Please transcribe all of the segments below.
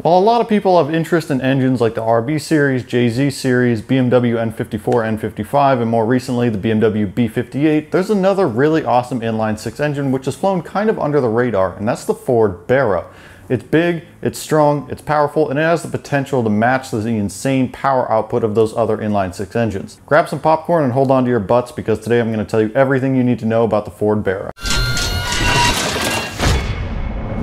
While a lot of people have interest in engines like the RB series, JZ series, BMW N54, N55, and more recently the BMW B58, there's another really awesome inline six engine which has flown kind of under the radar, and that's the Ford Barra. It's big, it's strong, it's powerful, and it has the potential to match the insane power output of those other inline six engines. Grab some popcorn and hold on to your butts, because today I'm going to tell you everything you need to know about the Ford Barra.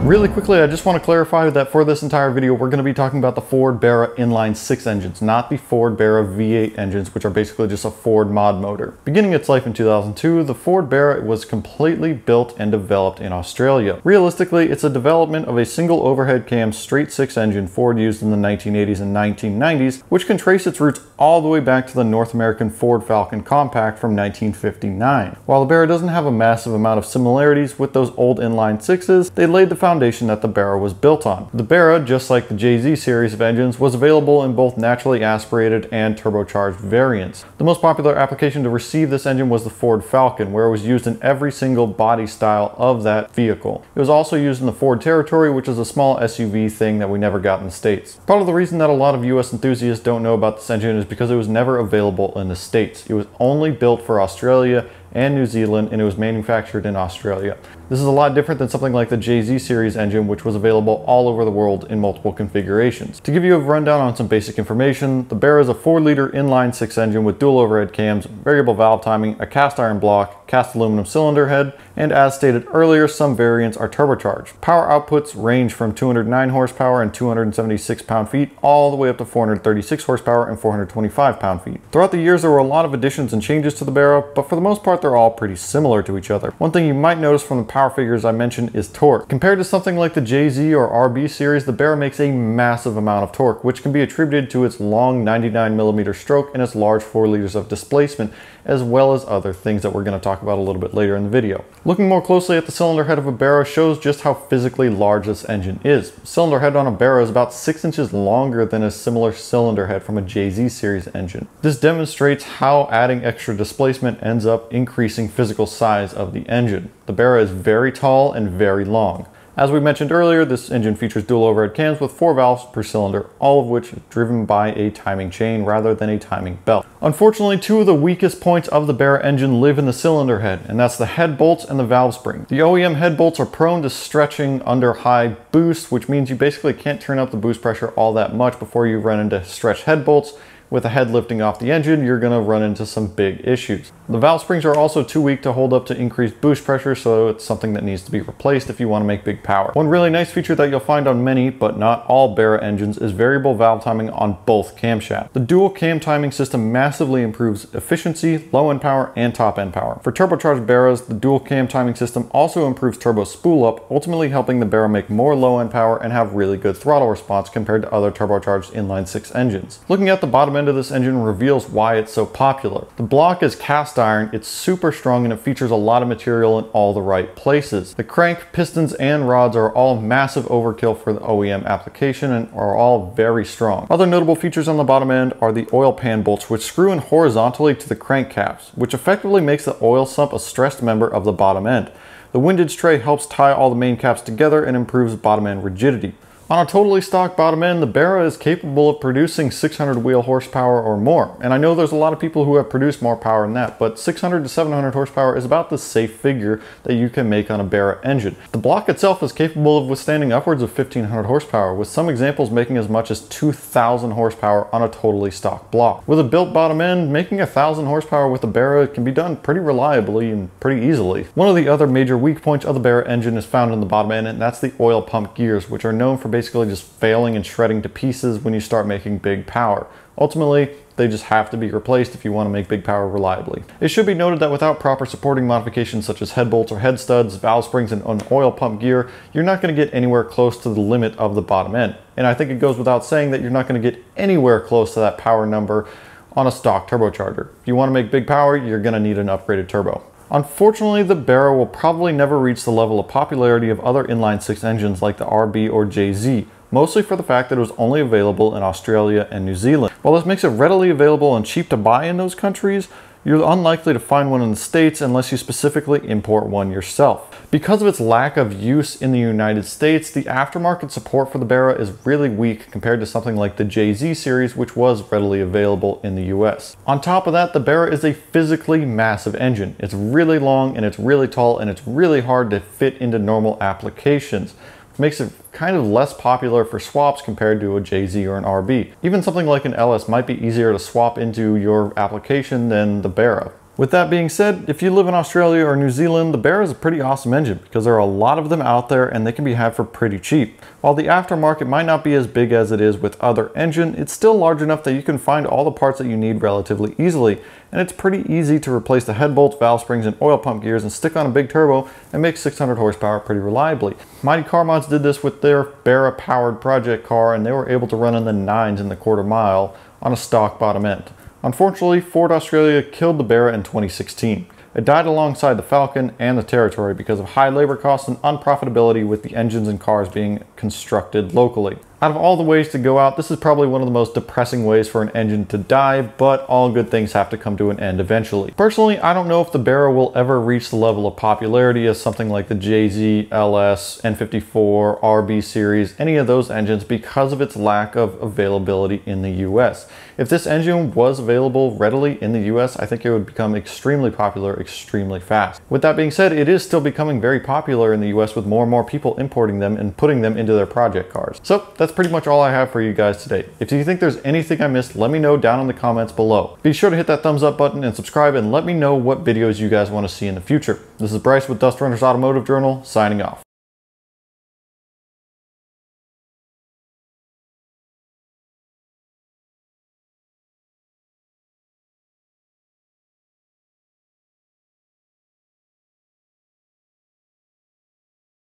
Really quickly, I just want to clarify that for this entire video, we're going to be talking about the Ford Barra inline six engines, not the Ford Barra V8 engines, which are basically just a Ford mod motor. Beginning its life in 2002, the Ford Barra was completely built and developed in Australia. Realistically, it's a development of a single overhead cam straight six engine Ford used in the 1980s and 1990s, which can trace its roots all the way back to the North American Ford Falcon Compact from 1959. While the Barra doesn't have a massive amount of similarities with those old inline sixes, they laid the foundation that the Barra was built on. The Barra, just like the JZ series of engines, was available in both naturally aspirated and turbocharged variants. The most popular application to receive this engine was the Ford Falcon, where it was used in every single body style of that vehicle. It was also used in the Ford Territory, which is a small SUV thing that we never got in the States. Part of the reason that a lot of US enthusiasts don't know about this engine is because it was never available in the States. It was only built for Australia and New Zealand, and it was manufactured in Australia. This is a lot different than something like the JZ series engine, which was available all over the world in multiple configurations. To give you a rundown on some basic information, the Barra is a 4-liter inline six engine with dual overhead cams, variable valve timing, a cast iron block, cast aluminum cylinder head, and as stated earlier, some variants are turbocharged. Power outputs range from 209 horsepower and 276 pound-feet all the way up to 436 horsepower and 425 pound-feet. Throughout the years, there were a lot of additions and changes to the Barra, but for the most part, they're all pretty similar to each other. One thing you might notice from the power figures I mentioned is torque. Compared to something like the JZ or RB series, the Barra makes a massive amount of torque, which can be attributed to its long 99mm stroke and its large 4 liters of displacement, as well as other things that we're going to talk about a little bit later in the video. Looking more closely at the cylinder head of a Barra shows just how physically large this engine is. The cylinder head on a Barra is about 6 inches longer than a similar cylinder head from a JZ series engine. This demonstrates how adding extra displacement ends up increasing physical size of the engine. The Barra is very tall and very long. As we mentioned earlier, this engine features dual overhead cams with 4 valves per cylinder, all of which are driven by a timing chain rather than a timing belt. Unfortunately, 2 of the weakest points of the Barra engine live in the cylinder head, and that's the head bolts and the valve spring. The OEM head bolts are prone to stretching under high boost, which means you basically can't turn up the boost pressure all that much before you run into stretched head bolts. With the head lifting off the engine, you're going to run into some big issues. The valve springs are also too weak to hold up to increased boost pressure, so it's something that needs to be replaced if you want to make big power. One really nice feature that you'll find on many, but not all Barra engines is variable valve timing on both camshafts. The dual cam timing system massively improves efficiency, low end power, and top end power. For turbocharged Barras, the dual cam timing system also improves turbo spool up, ultimately helping the Barra make more low end power and have really good throttle response compared to other turbocharged inline six engines. Looking at the bottom end of this engine reveals why it's so popular. The block is cast iron, it's super strong, and it features a lot of material in all the right places. The crank, pistons, and rods are all massive overkill for the OEM application and are all very strong. Other notable features on the bottom end are the oil pan bolts, which screw in horizontally to the crankcaps, which effectively makes the oil sump a stressed member of the bottom end. The windage tray helps tie all the main caps together and improves bottom end rigidity. On a totally stock bottom end, the Barra is capable of producing 600 wheel horsepower or more. And I know there's a lot of people who have produced more power than that, but 600 to 700 horsepower is about the safe figure that you can make on a Barra engine. The block itself is capable of withstanding upwards of 1500 horsepower, with some examples making as much as 2000 horsepower on a totally stock block. With a built bottom end, making 1000 horsepower with a Barra can be done pretty reliably and pretty easily. One of the other major weak points of the Barra engine is found in the bottom end, and that's the oil pump gears, which are known for basically just failing and shredding to pieces when you start making big power. Ultimately, they just have to be replaced if you want to make big power reliably. It should be noted that without proper supporting modifications such as head bolts or head studs, valve springs, and an oil pump gear, you're not going to get anywhere close to the limit of the bottom end. And I think it goes without saying that you're not going to get anywhere close to that power number on a stock turbocharger. If you want to make big power, you're going to need an upgraded turbo. Unfortunately, the Barra will probably never reach the level of popularity of other inline six engines like the RB or JZ, mostly for the fact that it was only available in Australia and New Zealand. While this makes it readily available and cheap to buy in those countries, you're unlikely to find one in the States unless you specifically import one yourself. Because of its lack of use in the United States, the aftermarket support for the Barra is really weak compared to something like the JZ series, which was readily available in the US. On top of that, the Barra is a physically massive engine. It's really long and it's really tall and it's really hard to fit into normal applications, which makes it kind of less popular for swaps compared to a JZ or an RB. Even something like an LS might be easier to swap into your application than the Barra. With that being said, if you live in Australia or New Zealand, the Barra is a pretty awesome engine because there are a lot of them out there and they can be had for pretty cheap. While the aftermarket might not be as big as it is with other engine, it's still large enough that you can find all the parts that you need relatively easily. And it's pretty easy to replace the head bolts, valve springs, and oil pump gears and stick on a big turbo and make 600 horsepower pretty reliably. Mighty Car Mods did this with their Barra powered project car and they were able to run in the 9s in the quarter mile on a stock bottom end. Unfortunately, Ford Australia killed the Barra in 2016. It died alongside the Falcon and the Territory because of high labor costs and unprofitability with the engines and cars being constructed locally. Out of all the ways to go out, this is probably one of the most depressing ways for an engine to die, but all good things have to come to an end eventually. Personally, I don't know if the Barra will ever reach the level of popularity as something like the JZ, LS, N54, RB series, any of those engines because of its lack of availability in the US. If this engine was available readily in the US, I think it would become extremely popular extremely fast. With that being said, it is still becoming very popular in the US with more and more people importing them and putting them into their project cars. So that's pretty much all I have for you guys today. If you think there's anything I missed, let me know down in the comments below. Be sure to hit that thumbs up button and subscribe and let me know what videos you guys want to see in the future. This is Bryce with Dust Runners Automotive Journal, signing off.